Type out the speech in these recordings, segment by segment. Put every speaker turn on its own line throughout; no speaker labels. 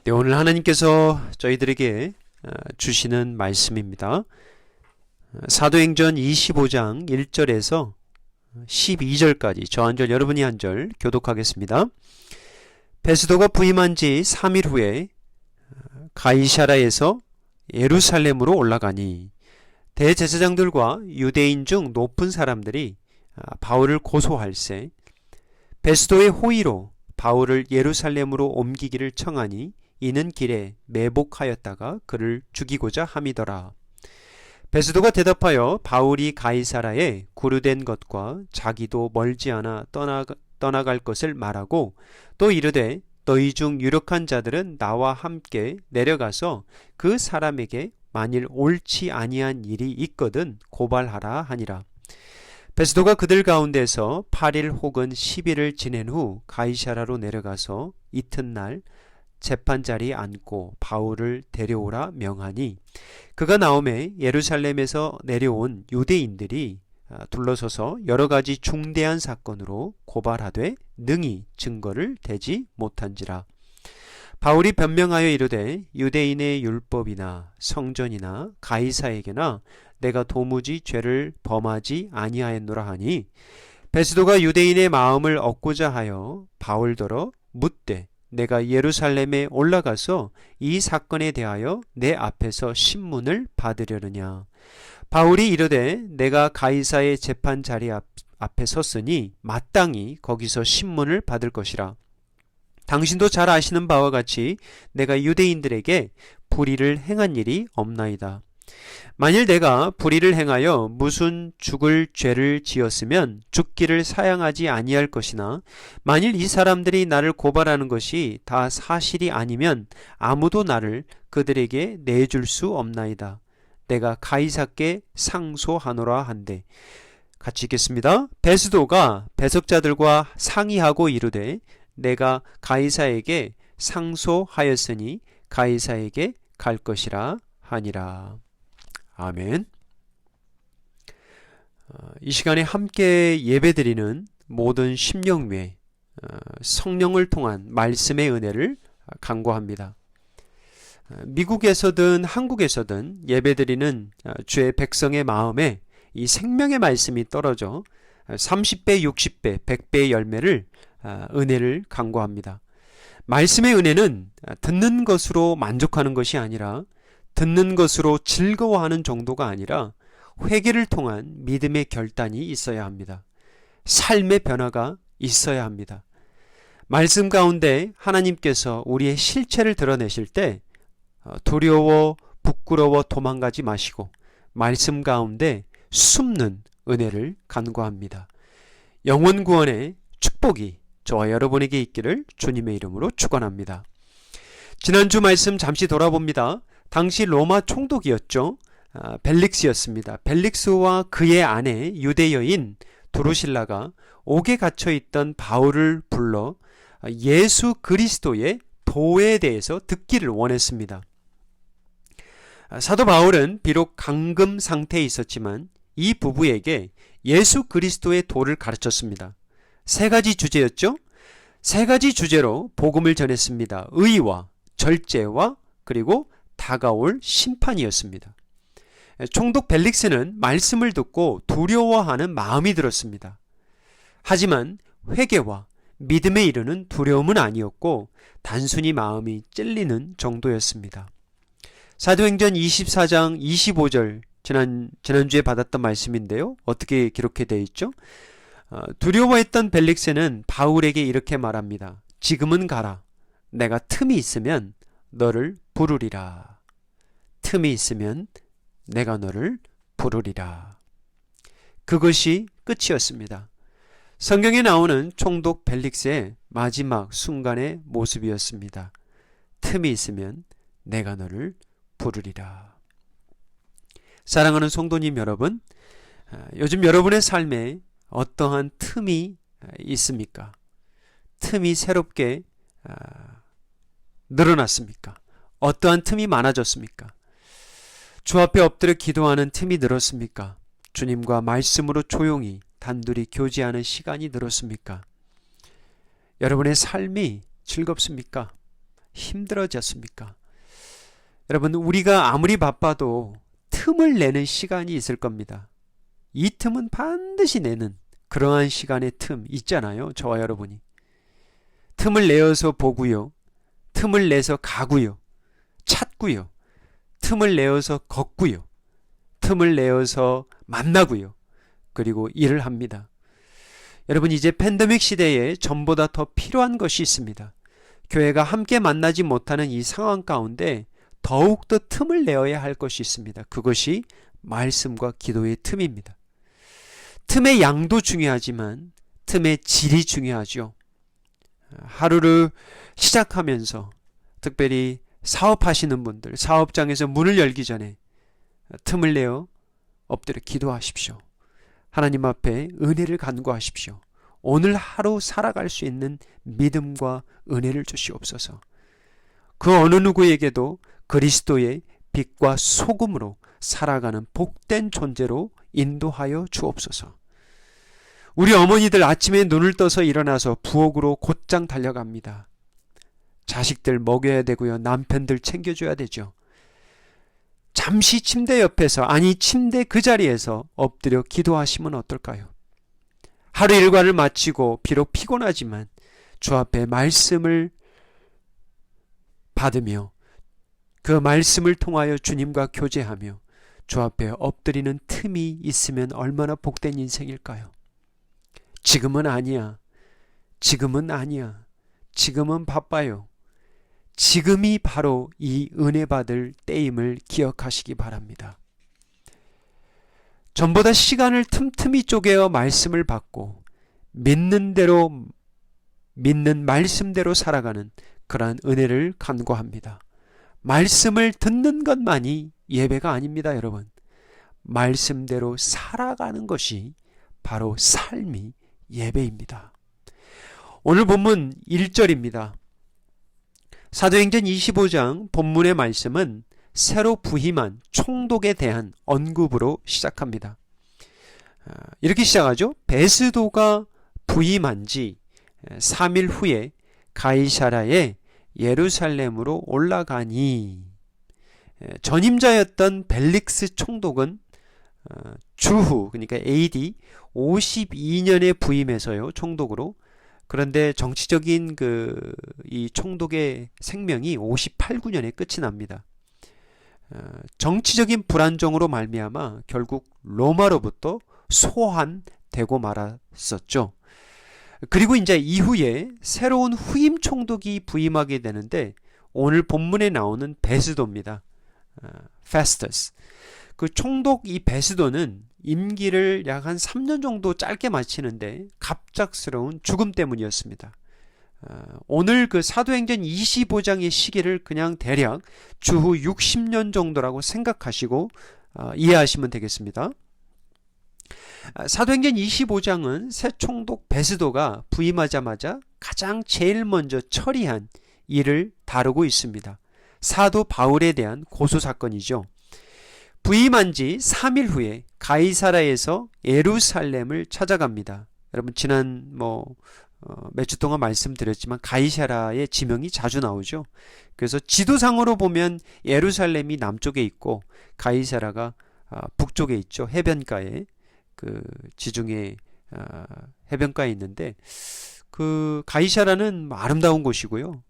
네, 오늘 하나님께서 저희들에게 주시는 말씀입니다. 사도행전 25장 1절에서 12절까지 저 한 절 여러분이 한 절 교독하겠습니다. 베스도가 부임한 지 3일 후에 가이사라에서 예루살렘으로 올라가니 대제사장들과 유대인 중 높은 사람들이 바울을 고소할세 베스도의 호의로 바울을 예루살렘으로 옮기기를 청하니 이는 길에 매복하였다가 그를 죽이고자 함이더라. 베스도가 대답하여 바울이 가이사라에 구류된 것과 자기도 멀지 않아 떠나갈 것을 말하고 또 이르되 너희 중 유력한 자들은 나와 함께 내려가서 그 사람에게 만일 옳지 아니한 일이 있거든 고발하라 하니라. 베스도가 그들 가운데서 8일 혹은 10일을 지낸 후 가이사라로 내려가서 이튿날 재판자리에 앉고 바울을 데려오라 명하니 그가 나오매 예루살렘에서 내려온 유대인들이 둘러서서 여러 가지 중대한 사건으로 고발하되 능히 증거를 대지 못한지라. 바울이 변명하여 이르되 유대인의 율법이나 성전이나 가이사에게나 내가 도무지 죄를 범하지 아니하였노라 하니 베스도가 유대인의 마음을 얻고자 하여 바울더러 묻되 내가 예루살렘에 올라가서 이 사건에 대하여 내 앞에서 신문을 받으려느냐. 바울이 이르되 내가 가이사의 재판 자리 앞에 섰으니 마땅히 거기서 신문을 받을 것이라. 당신도 잘 아시는 바와 같이 내가 유대인들에게 불의를 행한 일이 없나이다. 만일 내가 불의를 행하여 무슨 죽을 죄를 지었으면 죽기를 사양하지 아니할 것이나 만일 이 사람들이 나를 고발하는 것이 다 사실이 아니면 아무도 나를 그들에게 내줄 수 없나이다. 내가 가이사께 상소하노라 한대. 같이 읽겠습니다. 베스도가 배석자들과 상의하고 이르되 내가 가이사에게 상소하였으니 가이사에게 갈 것이라 하니라. 아멘. 이 시간에 함께 예배드리는 모든 심령위에 성령을 통한 말씀의 은혜를 간구합니다. 미국에서든 한국에서든 예배드리는 주의 백성의 마음에 이 생명의 말씀이 떨어져 30배, 60배, 100배의 열매를 은혜를 간구합니다. 말씀의 은혜는 듣는 것으로 만족하는 것이 아니라 듣는 것으로 즐거워하는 정도가 아니라 회개를 통한 믿음의 결단이 있어야 합니다. 삶의 변화가 있어야 합니다. 말씀 가운데 하나님께서 우리의 실체를 드러내실 때 두려워, 부끄러워 도망가지 마시고 말씀 가운데 숨는 은혜를 간구합니다. 영혼 구원의 축복이 저와 여러분에게 있기를 주님의 이름으로 축원합니다. 지난주 말씀 잠시 돌아봅니다. 당시 로마 총독이었죠. 벨릭스였습니다. 벨릭스와 그의 아내 유대 여인 드루실라가 옥에 갇혀있던 바울을 불러 예수 그리스도의 도에 대해서 듣기를 원했습니다. 사도 바울은 비록 감금 상태에 있었지만 이 부부에게 예수 그리스도의 도를 가르쳤습니다. 세 가지 주제였죠. 세 가지 주제로 복음을 전했습니다. 의와 절제와 그리고 다가올 심판이었습니다. 총독 벨릭스는 말씀을 듣고 두려워하는 마음이 들었습니다. 하지만 회개와 믿음에 이르는 두려움은 아니었고 단순히 마음이 찔리는 정도였습니다. 사도행전 24장 25절 지난주에 받았던 말씀인데요. 어떻게 기록해 되어 있죠? 두려워했던 벨릭스는 바울에게 이렇게 말합니다. 지금은 가라. 내가 틈이 있으면 너를 부르리라. 틈이 있으면 내가 너를 부르리라. 그것이 끝이었습니다. 성경에 나오는 총독 벨릭스의 마지막 순간의 모습이었습니다. 틈이 있으면 내가 너를 부르리라. 사랑하는 성도님 여러분, 요즘 여러분의 삶에 어떠한 틈이 있습니까? 틈이 새롭게 늘어났습니까? 어떠한 틈이 많아졌습니까? 주 앞에 엎드려 기도하는 틈이 늘었습니까? 주님과 말씀으로 조용히 단둘이 교제하는 시간이 늘었습니까? 여러분의 삶이 즐겁습니까? 힘들어졌습니까? 여러분, 우리가 아무리 바빠도 틈을 내는 시간이 있을 겁니다. 이 틈은 반드시 내는 그러한 시간의 틈 있잖아요. 저와 여러분이. 틈을 내어서 보고요. 틈을 내서 가고요. 찾고요. 틈을 내어서 걷고요. 틈을 내어서 만나고요. 그리고 일을 합니다. 여러분, 이제 팬데믹 시대에 전보다 더 필요한 것이 있습니다. 교회가 함께 만나지 못하는 이 상황 가운데 더욱더 틈을 내어야 할 것이 있습니다. 그것이 말씀과 기도의 틈입니다. 틈의 양도 중요하지만 틈의 질이 중요하죠. 하루를 시작하면서 특별히 사업하시는 분들, 사업장에서 문을 열기 전에 틈을 내어 엎드려 기도하십시오. 하나님 앞에 은혜를 간구하십시오. 오늘 하루 살아갈 수 있는 믿음과 은혜를 주시옵소서. 그 어느 누구에게도 그리스도의 빛과 소금으로 살아가는 복된 존재로 인도하여 주옵소서. 우리 어머니들 아침에 눈을 떠서 일어나서 부엌으로 곧장 달려갑니다. 자식들 먹여야 되고요. 남편들 챙겨줘야 되죠. 잠시 침대 옆에서, 아니 침대 그 자리에서 엎드려 기도하시면 어떨까요? 하루 일과를 마치고 비록 피곤하지만 주 앞에 말씀을 받으며 그 말씀을 통하여 주님과 교제하며 주 앞에 엎드리는 틈이 있으면 얼마나 복된 인생일까요? 지금은 아니야. 지금은 아니야. 지금은 바빠요. 지금이 바로 이 은혜 받을 때임을 기억하시기 바랍니다. 전보다 시간을 틈틈이 쪼개어 말씀을 받고 믿는 대로, 믿는 말씀대로 살아가는 그러한 은혜를 간구합니다. 말씀을 듣는 것만이 예배가 아닙니다, 여러분. 말씀대로 살아가는 것이 바로 삶이 예배입니다. 오늘 본문 1절입니다. 사도행전 25장 본문의 말씀은 새로 부임한 총독에 대한 언급으로 시작합니다. 이렇게 시작하죠. 베스도가 부임한 지 3일 후에 가이사라에 예루살렘으로 올라가니, 전임자였던 벨릭스 총독은 주후, 그러니까 AD 52년에 부임해서요, 총독으로. 그런데 정치적인 이 총독의 생명이 58~59년에 끝이 납니다. 정치적인 불안정으로 말미암아 결국 로마로부터 소환되고 말았었죠. 그리고 이제 이후에 새로운 후임 총독이 부임하게 되는데 오늘 본문에 나오는 베스도입니다. 페스터스. 그 총독 이 베스도는 임기를 약 한 3년 정도 짧게 마치는데 갑작스러운 죽음 때문이었습니다. 오늘 그 사도행전 25장의 시기를 그냥 대략 주후 60년 정도라고 생각하시고 이해하시면 되겠습니다. 사도행전 25장은 새 총독 베스도가 부임하자마자 가장 제일 먼저 처리한 일을 다루고 있습니다. 사도 바울에 대한 고소 사건이죠. 부임한 지 3일 후에 가이사라에서 예루살렘을 찾아갑니다. 여러분 지난 몇 주 동안 말씀드렸지만 가이사라의 지명이 자주 나오죠. 그래서 지도상으로 보면 예루살렘이 남쪽에 있고 가이사라가 북쪽에 있죠. 해변가에, 그 지중해 해변가에 있는데, 그 가이사라는 아름다운 곳이고요.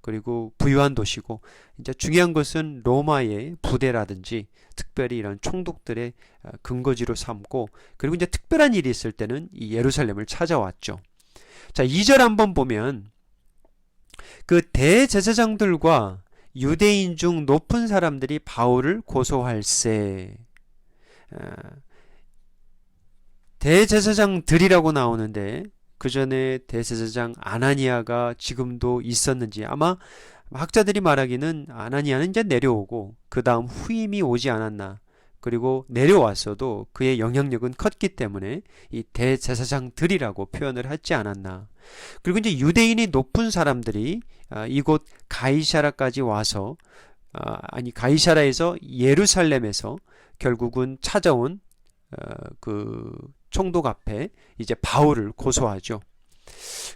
그리고 부유한 도시고, 이제 중요한 것은 로마의 부대라든지 특별히 이런 총독들의 근거지로 삼고, 그리고 이제 특별한 일이 있을 때는 이 예루살렘을 찾아왔죠. 자, 2절 한번 보면 그 대제사장들과 유대인 중 높은 사람들이 바울을 고소할세. 대제사장들이라고 나오는데 그 전에 대제사장 아나니아가 지금도 있었는지, 아마 학자들이 말하기는 아나니아는 이제 내려오고 그 다음 후임이 오지 않았나, 그리고 내려왔어도 그의 영향력은 컸기 때문에 이 대제사장들이라고 표현을 하지 않았나. 그리고 이제 유대인이 높은 사람들이 이곳 가이사라까지 와서, 가이사라에서 예루살렘에서 결국은 찾아온 그 총독 앞에 이제 바울을 고소하죠.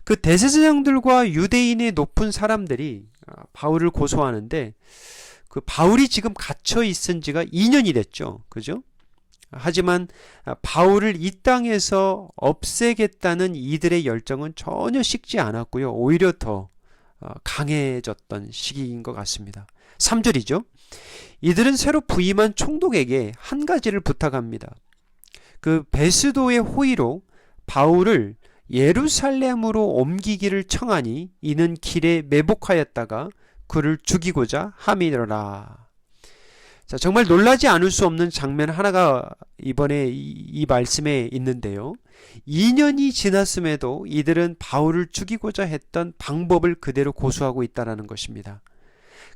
그 대제사장들과 유대인의 높은 사람들이 바울을 고소하는데 그 바울이 지금 갇혀 있은 지가 2년이 됐죠. 그죠? 하지만 바울을 이 땅에서 없애겠다는 이들의 열정은 전혀 식지 않았고요. 오히려 더 강해졌던 시기인 것 같습니다. 3절이죠. 이들은 새로 부임한 총독에게 한 가지를 부탁합니다. 그 베스도의 호의로 바울을 예루살렘으로 옮기기를 청하니 이는 길에 매복하였다가 그를 죽이고자 함이더라. 자, 정말 놀라지 않을 수 없는 장면 하나가 이번에 이 말씀에 있는데요. 2년이 지났음에도 이들은 바울을 죽이고자 했던 방법을 그대로 고수하고 있다는 것입니다.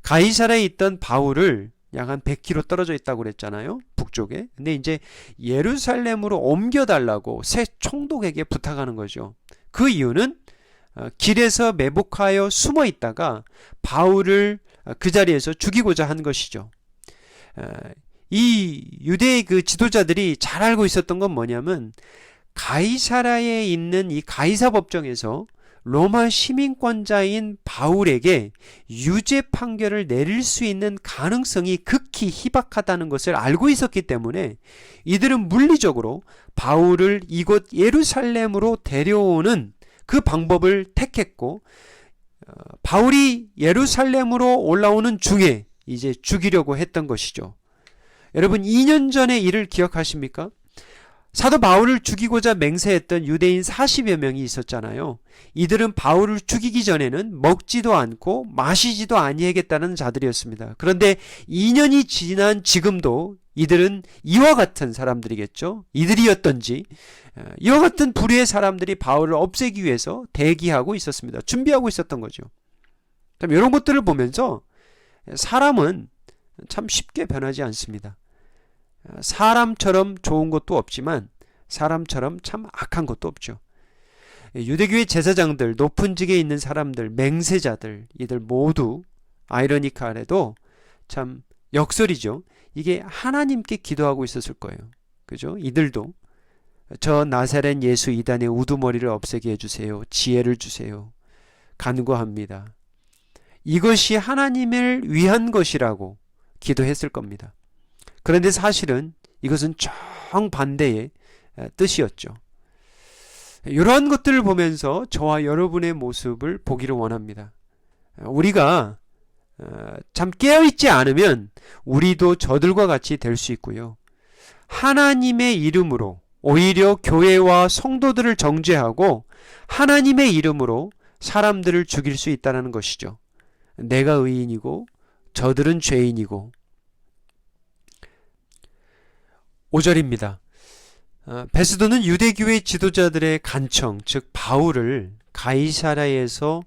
가이사라에 있던 바울을 약 한 100km 떨어져 있다고 그랬잖아요. 북쪽에. 근데 이제 예루살렘으로 옮겨달라고 새 총독에게 부탁하는 거죠. 그 이유는 길에서 매복하여 숨어 있다가 바울을 그 자리에서 죽이고자 한 것이죠. 이 유대의 그 지도자들이 잘 알고 있었던 건 뭐냐면 가이사라에 있는 이 가이사 법정에서 로마 시민권자인 바울에게 유죄 판결을 내릴 수 있는 가능성이 극히 희박하다는 것을 알고 있었기 때문에 이들은 물리적으로 바울을 이곳 예루살렘으로 데려오는 그 방법을 택했고 바울이 예루살렘으로 올라오는 중에 이제 죽이려고 했던 것이죠. 여러분 2년 전의 일을 기억하십니까? 사도 바울을 죽이고자 맹세했던 유대인 40여 명이 있었잖아요. 이들은 바울을 죽이기 전에는 먹지도 않고 마시지도 아니하겠다는 자들이었습니다. 그런데 2년이 지난 지금도 이들은 이와 같은 사람들이겠죠. 이들이었던지 이와 같은 불의의 사람들이 바울을 없애기 위해서 대기하고 있었습니다. 준비하고 있었던 거죠. 이런 것들을 보면서 사람은 참 쉽게 변하지 않습니다. 사람처럼 좋은 것도 없지만 사람처럼 참 악한 것도 없죠. 유대교의 제사장들, 높은 직에 있는 사람들, 맹세자들, 이들 모두 아이러니컬해도 참 역설이죠. 이게 하나님께 기도하고 있었을 거예요. 그죠? 이들도 저 나사렛 예수 이단의 우두머리를 없애게 해주세요. 지혜를 주세요. 간구합니다. 이것이 하나님을 위한 것이라고 기도했을 겁니다. 그런데 사실은 이것은 정반대의 뜻이었죠. 이러한 것들을 보면서 저와 여러분의 모습을 보기를 원합니다. 우리가 참 깨어있지 않으면 우리도 저들과 같이 될 수 있고요. 하나님의 이름으로 오히려 교회와 성도들을 정죄하고 하나님의 이름으로 사람들을 죽일 수 있다는 것이죠. 내가 의인이고 저들은 죄인이고. 5절입니다. 베스도는 유대교회 지도자들의 간청, 즉 바울을 가이사라에서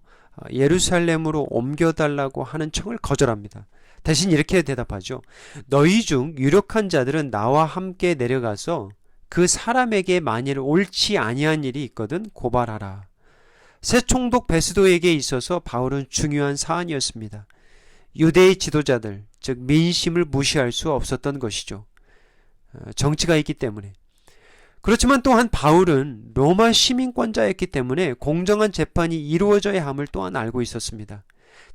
예루살렘으로 옮겨달라고 하는 청을 거절합니다. 대신 이렇게 대답하죠. 너희 중 유력한 자들은 나와 함께 내려가서 그 사람에게 만일 옳지 아니한 일이 있거든 고발하라. 새 총독 베스도에게 있어서 바울은 중요한 사안이었습니다. 유대의 지도자들, 즉 민심을 무시할 수 없었던 것이죠. 정치가 있기 때문에. 그렇지만 또한 바울은 로마 시민권자였기 때문에 공정한 재판이 이루어져야 함을 또한 알고 있었습니다.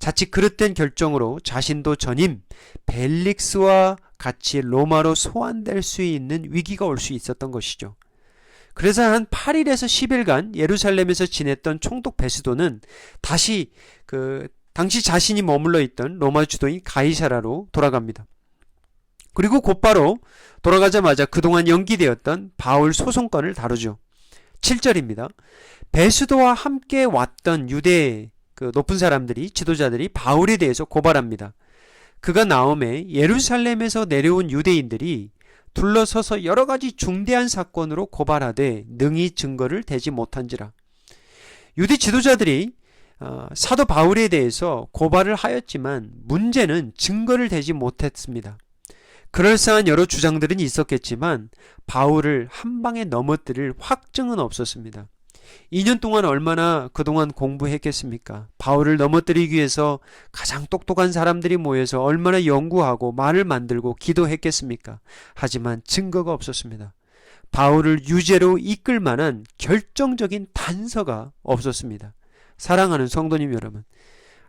자칫 그릇된 결정으로 자신도 전임 벨릭스와 같이 로마로 소환될 수 있는 위기가 올 수 있었던 것이죠. 그래서 한 8일에서 10일간 예루살렘에서 지냈던 총독 베스도는 다시 당시 자신이 머물러 있던 로마 주도인 가이사라로 돌아갑니다. 그리고 곧바로 돌아가자마자 그동안 연기되었던 바울 소송건을 다루죠. 7절입니다. 베스도와 함께 왔던 유대 높은 사람들이, 지도자들이 바울에 대해서 고발합니다. 그가 나옴에 예루살렘에서 내려온 유대인들이 둘러서서 여러 가지 중대한 사건으로 고발하되 능히 증거를 대지 못한지라. 유대 지도자들이 사도 바울에 대해서 고발을 하였지만 문제는 증거를 대지 못했습니다. 그럴싸한 여러 주장들은 있었겠지만 바울을 한 방에 넘어뜨릴 확증은 없었습니다. 2년 동안 얼마나 그동안 공부했겠습니까? 바울을 넘어뜨리기 위해서 가장 똑똑한 사람들이 모여서 얼마나 연구하고 말을 만들고 기도했겠습니까? 하지만 증거가 없었습니다. 바울을 유죄로 이끌 만한 결정적인 단서가 없었습니다. 사랑하는 성도님 여러분,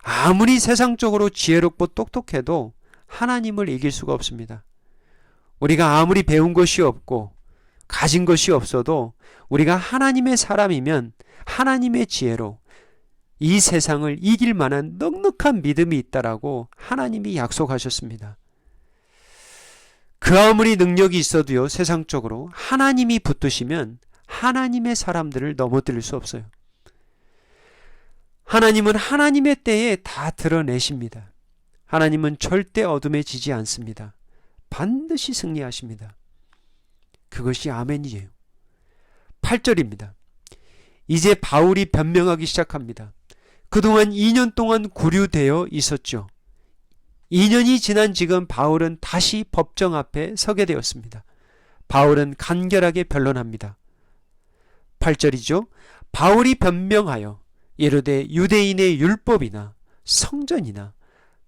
아무리 세상적으로 지혜롭고 똑똑해도 하나님을 이길 수가 없습니다. 우리가 아무리 배운 것이 없고 가진 것이 없어도 우리가 하나님의 사람이면 하나님의 지혜로 이 세상을 이길 만한 넉넉한 믿음이 있다라고 하나님이 약속하셨습니다. 그 아무리 능력이 있어도요, 세상적으로 하나님이 붙드시면 하나님의 사람들을 넘어뜨릴 수 없어요. 하나님은 하나님의 때에 다 드러내십니다. 하나님은 절대 어둠에 지지 않습니다. 반드시 승리하십니다. 그것이 아멘이에요. 8절입니다. 이제 바울이 변명하기 시작합니다. 그동안 2년 동안 구류되어 있었죠. 2년이 지난 지금 바울은 다시 법정 앞에 서게 되었습니다. 바울은 간결하게 변론합니다. 8절이죠. 바울이 변명하여 이르되 유대인의 율법이나 성전이나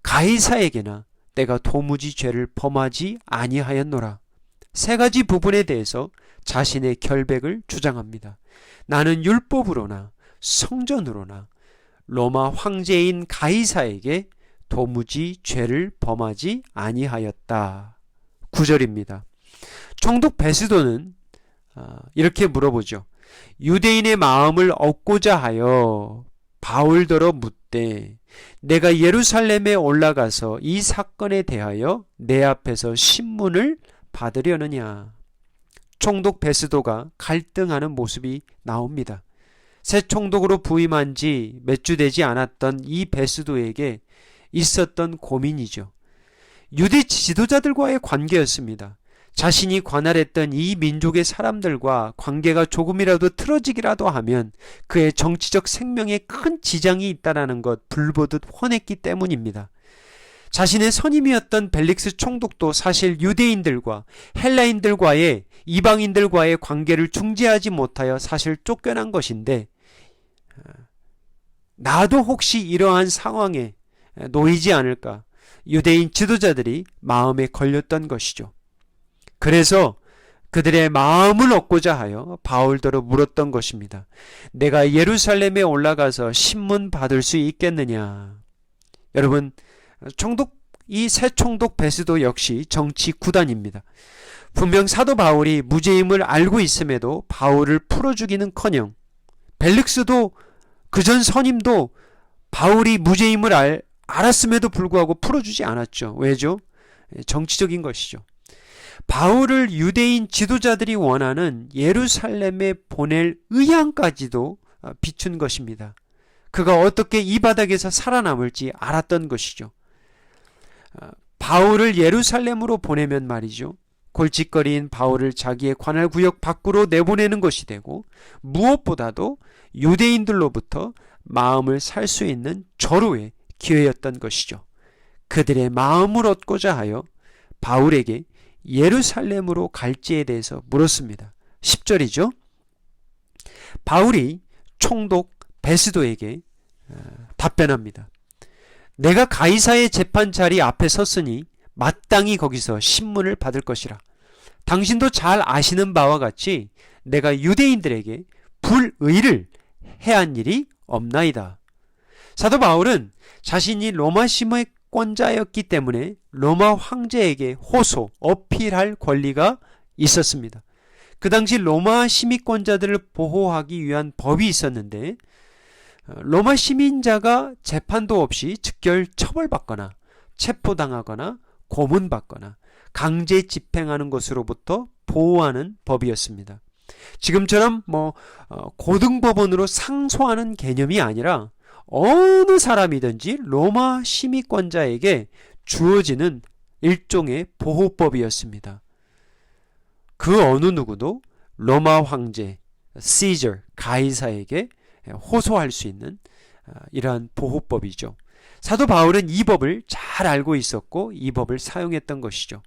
가이사에게나 내가 도무지 죄를 범하지 아니하였노라. 세 가지 부분에 대해서 자신의 결백을 주장합니다. 나는 율법으로나 성전으로나 로마 황제인 가이사에게 도무지 죄를 범하지 아니하였다. 9절입니다. 총독 베스도는 이렇게 물어보죠. 유대인의 마음을 얻고자 하여 바울더러 묻되 내가 예루살렘에 올라가서 이 사건에 대하여 내 앞에서 신문을 받으려느냐. 총독 베스도가 갈등하는 모습이 나옵니다. 새 총독으로 부임한 지 몇 주 되지 않았던 이 베스도에게 있었던 고민이죠. 유대 지도자들과의 관계였습니다. 자신이 관할했던 이 민족의 사람들과 관계가 조금이라도 틀어지기라도 하면 그의 정치적 생명에 큰 지장이 있다는 것 불보듯 훤했기 때문입니다. 자신의 선임이었던 벨릭스 총독도 사실 유대인들과 헬라인들과의 이방인들과의 관계를 중재하지 못하여 사실 쫓겨난 것인데 나도 혹시 이러한 상황에 놓이지 않을까 유대인 지도자들이 마음에 걸렸던 것이죠. 그래서 그들의 마음을 얻고자 하여 바울더러 물었던 것입니다. 내가 예루살렘에 올라가서 신문 받을 수 있겠느냐. 여러분, 이 새 총독 베스도 역시 정치 구단입니다. 분명 사도 바울이 무죄임을 알고 있음에도 바울을 풀어주기는커녕 벨릭스도 그전 선임도 바울이 무죄임을 알았음에도 불구하고 풀어주지 않았죠. 왜죠? 정치적인 것이죠. 바울을 유대인 지도자들이 원하는 예루살렘에 보낼 의향까지도 비춘 것입니다. 그가 어떻게 이 바닥에서 살아남을지 알았던 것이죠. 바울을 예루살렘으로 보내면 말이죠. 골칫거리인 바울을 자기의 관할 구역 밖으로 내보내는 것이 되고 무엇보다도 유대인들로부터 마음을 살 수 있는 절호의 기회였던 것이죠. 그들의 마음을 얻고자 하여 바울에게 예루살렘으로 갈지에 대해서 물었습니다. 10절이죠. 바울이 총독 베스도에게 답변합니다. 내가 가이사의 재판 자리 앞에 섰으니 마땅히 거기서 신문을 받을 것이라. 당신도 잘 아시는 바와 같이 내가 유대인들에게 불의를 해한 일이 없나이다. 사도 바울은 자신이 로마 시민권자였기 때문에 로마 황제에게 호소, 어필할 권리가 있었습니다. 그 당시 로마 시민권자들을 보호하기 위한 법이 있었는데 로마 시민자가 재판도 없이 즉결 처벌받거나 체포당하거나 고문받거나 강제 집행하는 것으로부터 보호하는 법이었습니다. 지금처럼 고등법원으로 상소하는 개념이 아니라 어느 사람이든지 로마 시민권자에게 주어지는 일종의 보호법이었습니다. 그 어느 누구도 로마 황제 시저 가이사에게 호소할 수 있는 이러한 보호법이죠. 사도 바울은 이 법을 잘 알고 있었고 이 법을 사용했던 것이죠.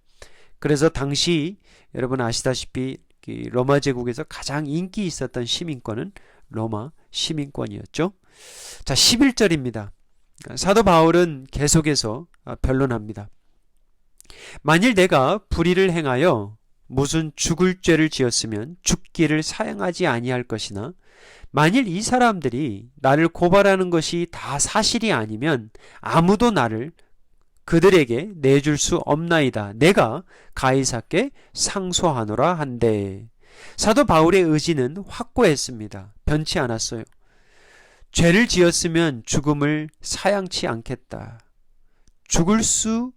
그래서 당시 여러분 아시다시피 로마 제국에서 가장 인기 있었던 시민권은 로마 시민권이었죠. 자, 11절입니다. 사도 바울은 계속해서 변론합니다. 만일 내가 불의를 행하여 무슨 죽을 죄를 지었으면 죽기를 사양하지 아니할 것이나 만일 이 사람들이 나를 고발하는 것이 다 사실이 아니면 아무도 나를 그들에게 내줄 수 없나이다. 내가 가이사께 상소하노라 한데. 사도 바울의 의지는 확고했습니다. 변치 않았어요. 죄를 지었으면 죽음을 사양치 않겠다. 죽을 수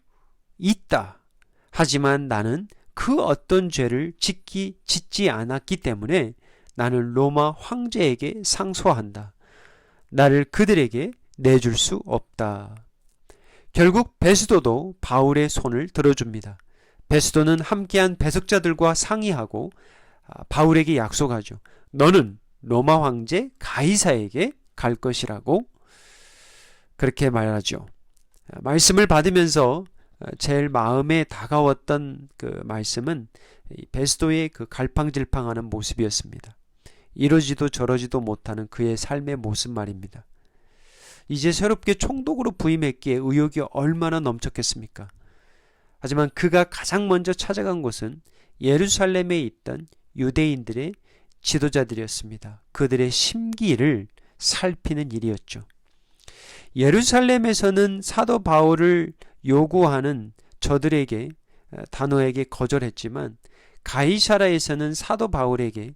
있다. 하지만 나는 그 어떤 죄를 짓지 않았기 때문에 나는 로마 황제에게 상소한다. 나를 그들에게 내줄 수 없다. 결국 베스도도 바울의 손을 들어줍니다. 베스도는 함께한 배석자들과 상의하고 바울에게 약속하죠. 너는 로마 황제 가이사에게 갈 것이라고 그렇게 말하죠. 말씀을 받으면서 제일 마음에 다가왔던 그 말씀은 베스도의 그 갈팡질팡하는 모습이었습니다. 이러지도 저러지도 못하는 그의 삶의 모습 말입니다. 이제 새롭게 총독으로 부임했기에 의욕이 얼마나 넘쳤겠습니까? 하지만 그가 가장 먼저 찾아간 곳은 예루살렘에 있던 유대인들의 지도자들이었습니다. 그들의 심기를 살피는 일이었죠. 예루살렘에서는 사도 바울을 요구하는 저들에게 단호하게 거절했지만 가이사라에서는 사도 바울에게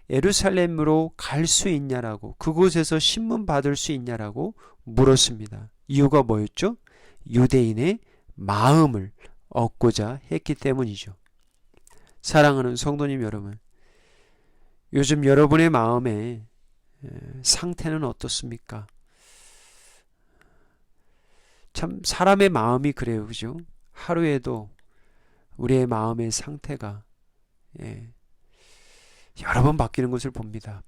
예루살렘으로 갈 수 있냐라고, 그곳에서 신문 받을 수 있냐라고 물었습니다. 이유가 뭐였죠? 유대인의 마음을 얻고자 했기 때문이죠. 사랑하는 성도님 여러분, 요즘 여러분의 마음의 상태는 어떻습니까? 참 사람의 마음이 그래요, 그죠? 하루에도 우리의 마음의 상태가 여러 번 바뀌는 것을 봅니다.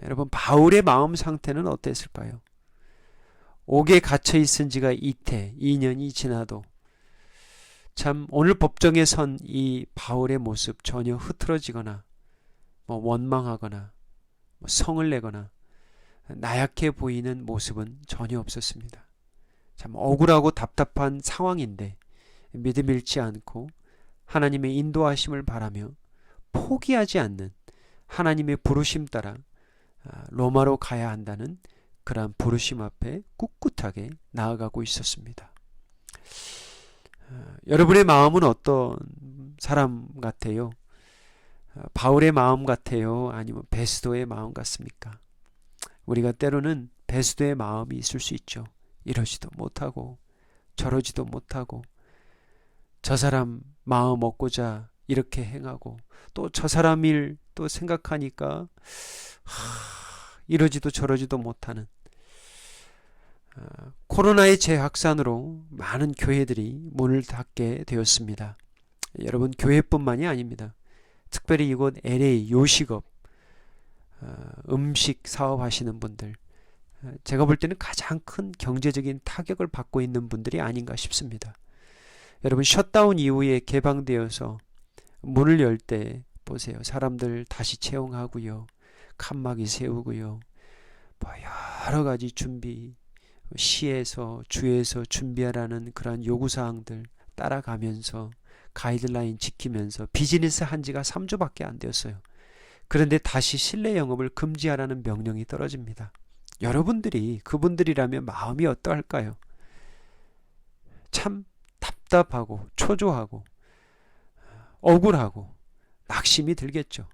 여러분, 바울의 마음 상태는 어땠을까요? 옥에 갇혀 있은 지가 이태, 2년이 지나도 참 오늘 법정에 선 이 바울의 모습 전혀 흐트러지거나 원망하거나 성을 내거나 나약해 보이는 모습은 전혀 없었습니다. 참 억울하고 답답한 상황인데 믿음 잃지 않고 하나님의 인도하심을 바라며 포기하지 않는 하나님의 부르심 따라 로마로 가야 한다는 그러한 부르심 앞에 꿋꿋하게 나아가고 있었습니다. 여러분의 마음은 어떤 사람 같아요? 바울의 마음 같아요? 아니면 베스도의 마음 같습니까? 우리가 때로는 베스도의 마음이 있을 수 있죠. 이러지도 못하고 저러지도 못하고 저 사람 마음 얻고자 이렇게 행하고 또 저 사람 일 또 생각하니까 이러지도 저러지도 못하는 코로나의 재확산으로 많은 교회들이 문을 닫게 되었습니다. 여러분, 교회뿐만이 아닙니다. 특별히 이곳 LA 요식업 음식 사업 하시는 분들, 제가 볼 때는 가장 큰 경제적인 타격을 받고 있는 분들이 아닌가 싶습니다. 여러분, 셧다운 이후에 개방되어서 문을 열 때 보세요. 사람들 다시 채용하고요. 칸막이 세우고요. 여러 가지 준비, 시에서 주에서 준비하라는 그러한 요구사항들 따라가면서 가이드라인 지키면서 비즈니스 한 지가 3주밖에 안 되었어요. 그런데 다시 실내 영업을 금지하라는 명령이 떨어집니다. 여러분들이 그분들이라면 마음이 어떠할까요? 참 답답하고 초조하고 억울하고 낙심이 들겠죠.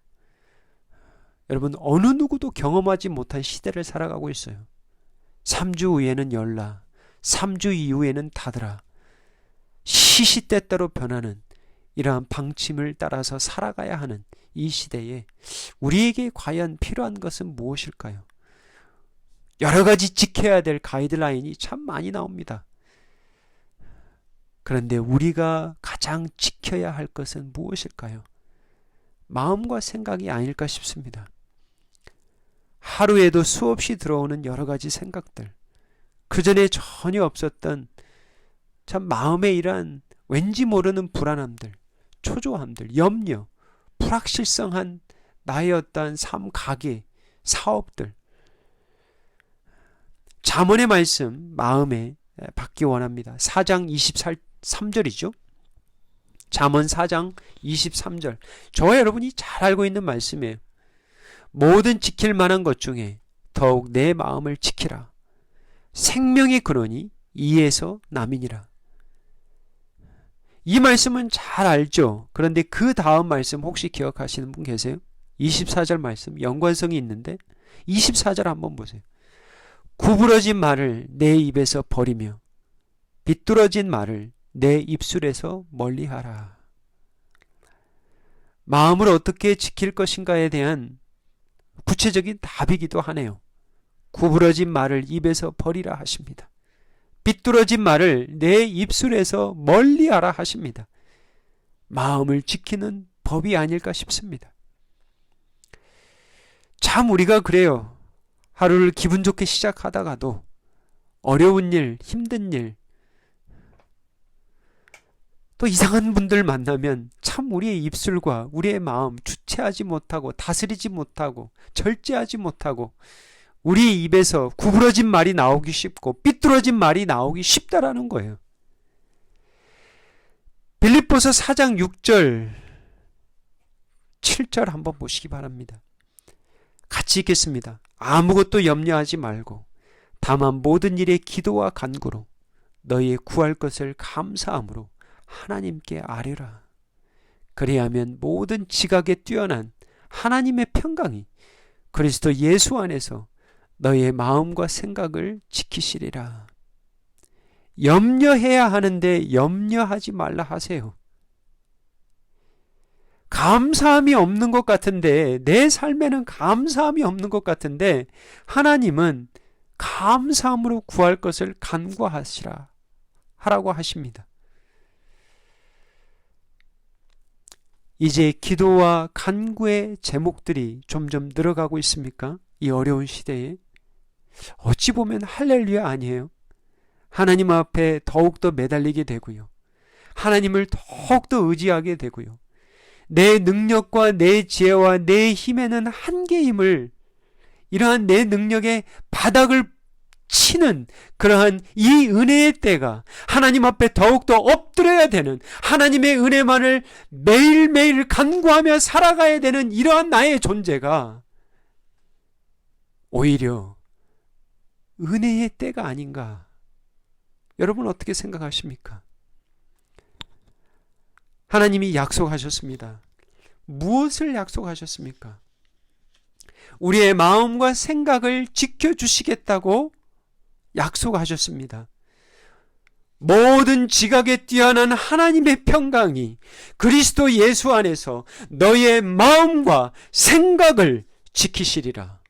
여러분, 어느 누구도 경험하지 못한 시대를 살아가고 있어요. 3주 후에는 열라, 3주 이후에는 닫으라, 시시때때로 변하는 이러한 방침을 따라서 살아가야 하는 이 시대에 우리에게 과연 필요한 것은 무엇일까요? 여러 가지 지켜야 될 가이드라인이 참 많이 나옵니다. 그런데 우리가 가장 지켜야 할 것은 무엇일까요? 마음과 생각이 아닐까 싶습니다. 하루에도 수없이 들어오는 여러 가지 생각들, 그전에 전혀 없었던 참 마음에 이러한 왠지 모르는 불안함들, 초조함들, 염려, 불확실성한 나의 어떠한 삶, 가계, 사업들, 잠언의 말씀 마음에 받기 원합니다. 4장 23절이죠. 잠언 4장 23절. 저와 여러분이 잘 알고 있는 말씀이에요. 모든 지킬 만한 것 중에 더욱 내 마음을 지키라. 생명의 근원이 이에서 남이니라. 이 말씀은 잘 알죠. 그런데 그 다음 말씀 혹시 기억하시는 분 계세요? 24절 말씀 연관성이 있는데 24절 한번 보세요. 구부러진 말을 내 입에서 버리며 비뚤어진 말을 내 입술에서 멀리하라. 마음을 어떻게 지킬 것인가에 대한 구체적인 답이기도 하네요. 구부러진 말을 입에서 버리라 하십니다. 비뚤어진 말을 내 입술에서 멀리하라 하십니다. 마음을 지키는 법이 아닐까 싶습니다. 참 우리가 그래요. 하루를 기분 좋게 시작하다가도 어려운 일, 힘든 일, 또 이상한 분들 만나면 참 우리의 입술과 우리의 마음 주체하지 못하고 다스리지 못하고 절제하지 못하고 우리 입에서 구부러진 말이 나오기 쉽고 삐뚤어진 말이 나오기 쉽다라는 거예요. 빌립보서 4장 6절 7절 한번 보시기 바랍니다. 같이 읽겠습니다. 아무것도 염려하지 말고 다만 모든 일에 기도와 간구로 너희의 구할 것을 감사함으로 하나님께 아뢰라. 그리하면 모든 지각에 뛰어난 하나님의 평강이 그리스도 예수 안에서 너희의 마음과 생각을 지키시리라. 염려해야 하는데 염려하지 말라 하세요. 감사함이 없는 것 같은데, 내 삶에는 감사함이 없는 것 같은데 하나님은 감사함으로 구할 것을 간구하시라 하라고 하십니다. 이제 기도와 간구의 제목들이 점점 늘어가고 있습니까? 이 어려운 시대에. 어찌 보면 할렐루야 아니에요? 하나님 앞에 더욱더 매달리게 되고요. 하나님을 더욱더 의지하게 되고요. 내 능력과 내 지혜와 내 힘에는 한계임을, 이러한 내 능력의 바닥을 치는 그러한 이 은혜의 때가 하나님 앞에 더욱더 엎드려야 되는, 하나님의 은혜만을 매일매일 간구하며 살아가야 되는 이러한 나의 존재가 오히려 은혜의 때가 아닌가. 여러분 어떻게 생각하십니까? 하나님이 약속하셨습니다. 무엇을 약속하셨습니까? 우리의 마음과 생각을 지켜주시겠다고 약속하셨습니다. 모든 지각에 뛰어난 하나님의 평강이 그리스도 예수 안에서 너의 마음과 생각을 지키시리라.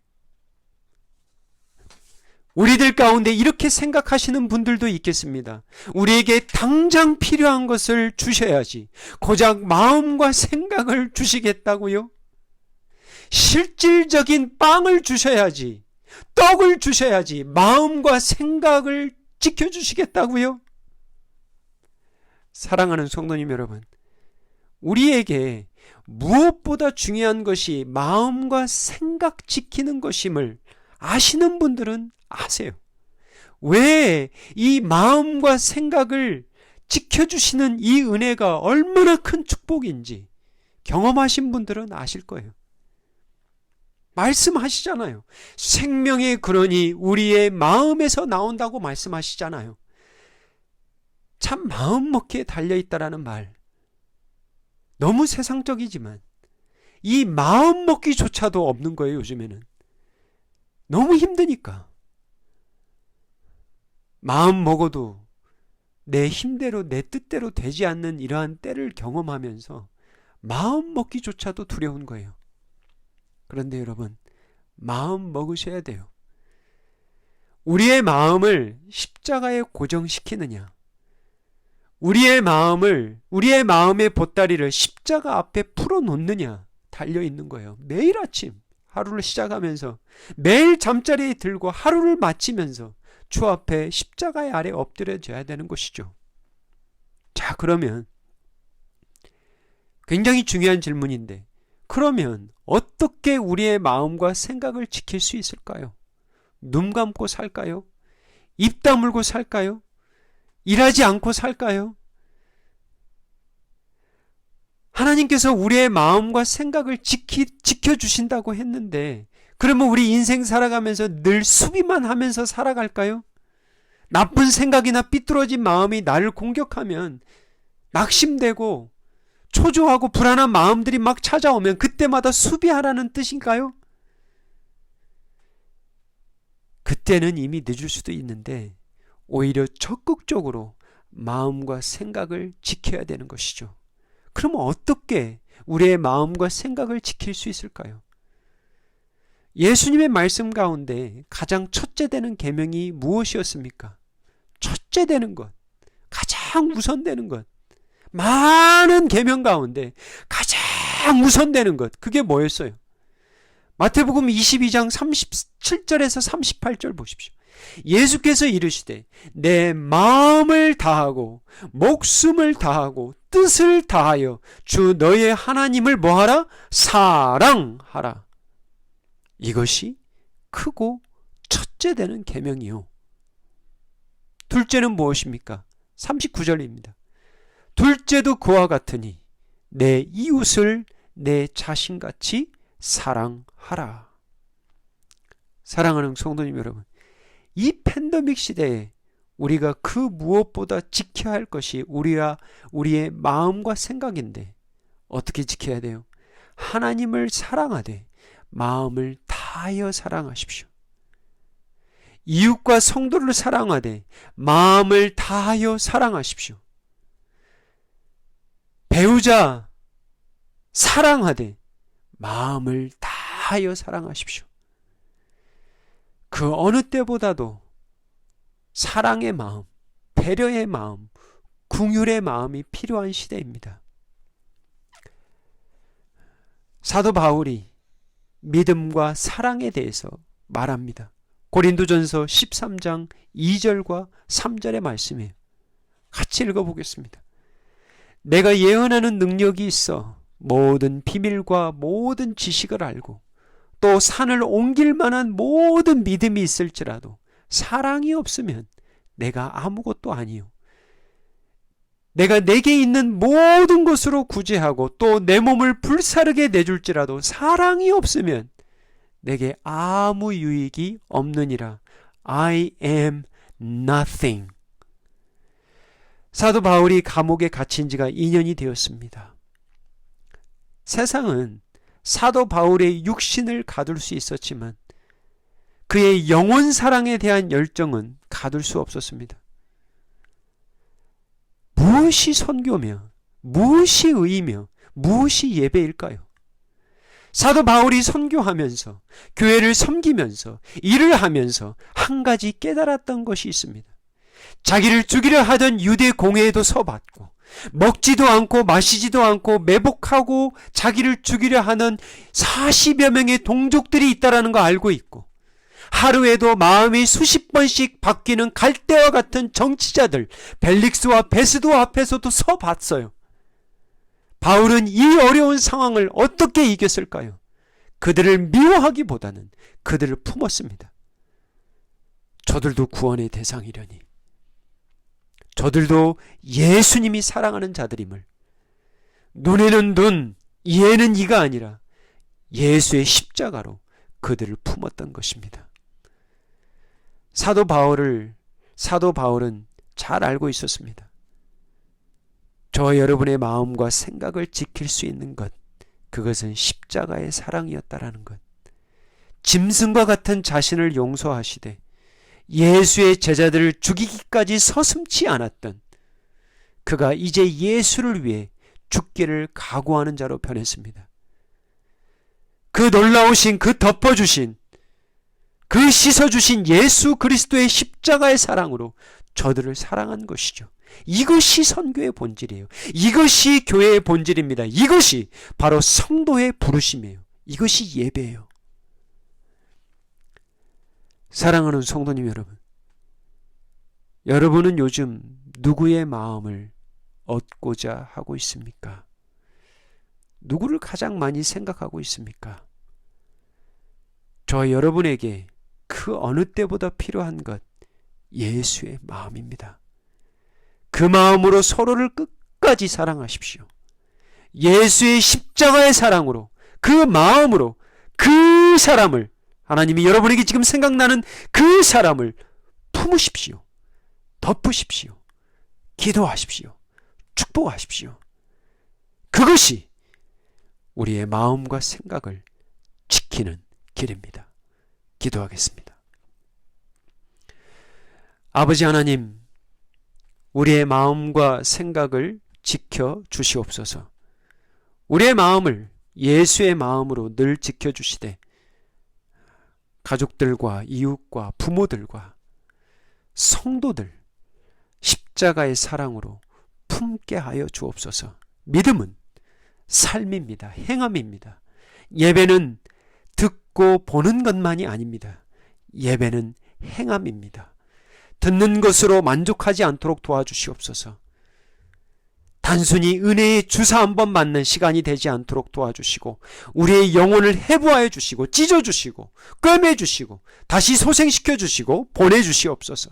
우리들 가운데 이렇게 생각하시는 분들도 있겠습니다. 우리에게 당장 필요한 것을 주셔야지 고작 마음과 생각을 주시겠다고요? 실질적인 빵을 주셔야지, 떡을 주셔야지 마음과 생각을 지켜주시겠다고요? 사랑하는 성도님 여러분, 우리에게 무엇보다 중요한 것이 마음과 생각 지키는 것임을 아시는 분들은 아세요. 왜 이 마음과 생각을 지켜주시는 이 은혜가 얼마나 큰 축복인지 경험하신 분들은 아실 거예요. 말씀하시잖아요. 생명의 근원이 우리의 마음에서 나온다고 말씀하시잖아요. 참 마음 먹기에 달려있다라는 말, 너무 세상적이지만 이 마음 먹기조차도 없는 거예요. 요즘에는 너무 힘드니까. 마음 먹어도 내 힘대로 내 뜻대로 되지 않는 이러한 때를 경험하면서 마음 먹기조차도 두려운 거예요. 그런데 여러분, 마음 먹으셔야 돼요. 우리의 마음을 십자가에 고정시키느냐, 우리의 마음의 보따리를 십자가 앞에 풀어놓느냐 달려있는 거예요. 매일 아침 하루를 시작하면서 매일 잠자리에 들고 하루를 마치면서 주 앞에 십자가의 아래 엎드려져야 되는 것이죠. 자, 그러면 굉장히 중요한 질문인데, 그러면 어떻게 우리의 마음과 생각을 지킬 수 있을까요? 눈 감고 살까요? 입 다물고 살까요? 일하지 않고 살까요? 하나님께서 우리의 마음과 생각을 지켜주신다고 했는데, 그러면 우리 인생 살아가면서 늘 수비만 하면서 살아갈까요? 나쁜 생각이나 삐뚤어진 마음이 나를 공격하면 낙심되고 초조하고 불안한 마음들이 막 찾아오면 그때마다 수비하라는 뜻인가요? 그때는 이미 늦을 수도 있는데 오히려 적극적으로 마음과 생각을 지켜야 되는 것이죠. 그럼 어떻게 우리의 마음과 생각을 지킬 수 있을까요? 예수님의 말씀 가운데 가장 첫째 되는 계명이 무엇이었습니까? 첫째 되는 것, 가장 우선되는 것, 많은 계명 가운데 가장 우선되는 것, 그게 뭐였어요? 마태복음 22장 37절에서 38절 보십시오. 예수께서 이르시되 내 마음을 다하고 목숨을 다하고 뜻을 다하여 주 너의 하나님을 뭐하라? 사랑하라. 이것이 크고 첫째 되는 계명이요. 둘째는 무엇입니까? 39절입니다. 둘째도 그와 같으니 내 이웃을 내 자신같이 사랑하라. 사랑하는 성도님 여러분, 이 팬데믹 시대에 우리가 그 무엇보다 지켜야 할 것이 우리의 마음과 생각인데 어떻게 지켜야 돼요? 하나님을 사랑하되 마음을 다하여 사랑하십시오. 이웃과 성도를 사랑하되 마음을 다하여 사랑하십시오. 배우자 사랑하되 마음을 다하여 사랑하십시오. 그 어느 때보다도 사랑의 마음, 배려의 마음, 긍휼의 마음이 필요한 시대입니다. 사도 바울이 믿음과 사랑에 대해서 말합니다. 고린도전서 13장 2절과 3절의 말씀이에요. 같이 읽어보겠습니다. 내가 예언하는 능력이 있어 모든 비밀과 모든 지식을 알고 또 산을 옮길 만한 모든 믿음이 있을지라도 사랑이 없으면 내가 아무것도 아니요. 내가 내게 있는 모든 것으로 구제하고 또 내 몸을 불사르게 내줄지라도 사랑이 없으면 내게 아무 유익이 없느니라. I am nothing. 사도 바울이 감옥에 갇힌 지가 2년이 되었습니다. 세상은 사도 바울의 육신을 가둘 수 있었지만 그의 영혼 사랑에 대한 열정은 가둘 수 없었습니다. 무엇이 선교며 무엇이 의이며 무엇이 예배일까요? 사도 바울이 선교하면서 교회를 섬기면서 일을 하면서 한 가지 깨달았던 것이 있습니다. 자기를 죽이려 하던 유대 공회에도 서봤고 먹지도 않고 마시지도 않고 매복하고 자기를 죽이려 하는 40여 명의 동족들이 있다는 거 알고 있고 하루에도 마음이 수십 번씩 바뀌는 갈대와 같은 정치자들 벨릭스와 베스도 앞에서도 서봤어요. 바울은 이 어려운 상황을 어떻게 이겼을까요? 그들을 미워하기보다는 그들을 품었습니다. 저들도 구원의 대상이려니. 저들도 예수님이 사랑하는 자들임을. 눈에는 눈, 이에는 이가 아니라 예수의 십자가로 그들을 품었던 것입니다. 사도 바울은 잘 알고 있었습니다. 저와 여러분의 마음과 생각을 지킬 수 있는 것, 그것은 십자가의 사랑이었다라는 것. 짐승과 같은 자신을 용서하시되 예수의 제자들을 죽이기까지 서슴지 않았던 그가 이제 예수를 위해 죽기를 각오하는 자로 변했습니다. 그 놀라우신, 그 덮어주신, 그 씻어주신 예수 그리스도의 십자가의 사랑으로 저들을 사랑한 것이죠. 이것이 선교의 본질이에요. 이것이 교회의 본질입니다. 이것이 바로 성도의 부르심이에요. 이것이 예배예요. 사랑하는 성도님 여러분, 여러분은 요즘 누구의 마음을 얻고자 하고 있습니까? 누구를 가장 많이 생각하고 있습니까? 저 여러분에게 그 어느 때보다 필요한 것, 예수의 마음입니다. 그 마음으로 서로를 끝까지 사랑하십시오. 예수의 십자가의 사랑으로, 그 마음으로 그 사람을, 하나님이 여러분에게 지금 생각나는 그 사람을 품으십시오. 덮으십시오. 기도하십시오. 축복하십시오. 그것이 우리의 마음과 생각을 지키는 길입니다. 기도하겠습니다. 아버지 하나님, 우리의 마음과 생각을 지켜 주시옵소서. 우리의 마음을 예수의 마음으로 늘 지켜주시되 가족들과 이웃과 부모들과 성도들 십자가의 사랑으로 품게 하여 주옵소서. 믿음은 삶입니다. 행함입니다. 예배는 듣고 보는 것만이 아닙니다. 예배는 행함입니다. 듣는 것으로 만족하지 않도록 도와주시옵소서. 단순히 은혜의 주사 한번 맞는 시간이 되지 않도록 도와주시고 우리의 영혼을 해부하여 주시고 찢어주시고 꿰매주시고 다시 소생시켜 주시고 보내주시옵소서.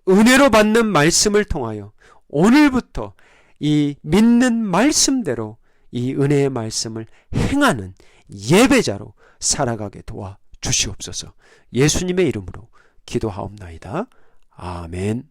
은혜로 받는 말씀을 통하여 오늘부터 이 믿는 말씀대로 이 은혜의 말씀을 행하는 예배자로 살아가게 도와주시옵소서. 예수님의 이름으로 기도하옵나이다. 아멘.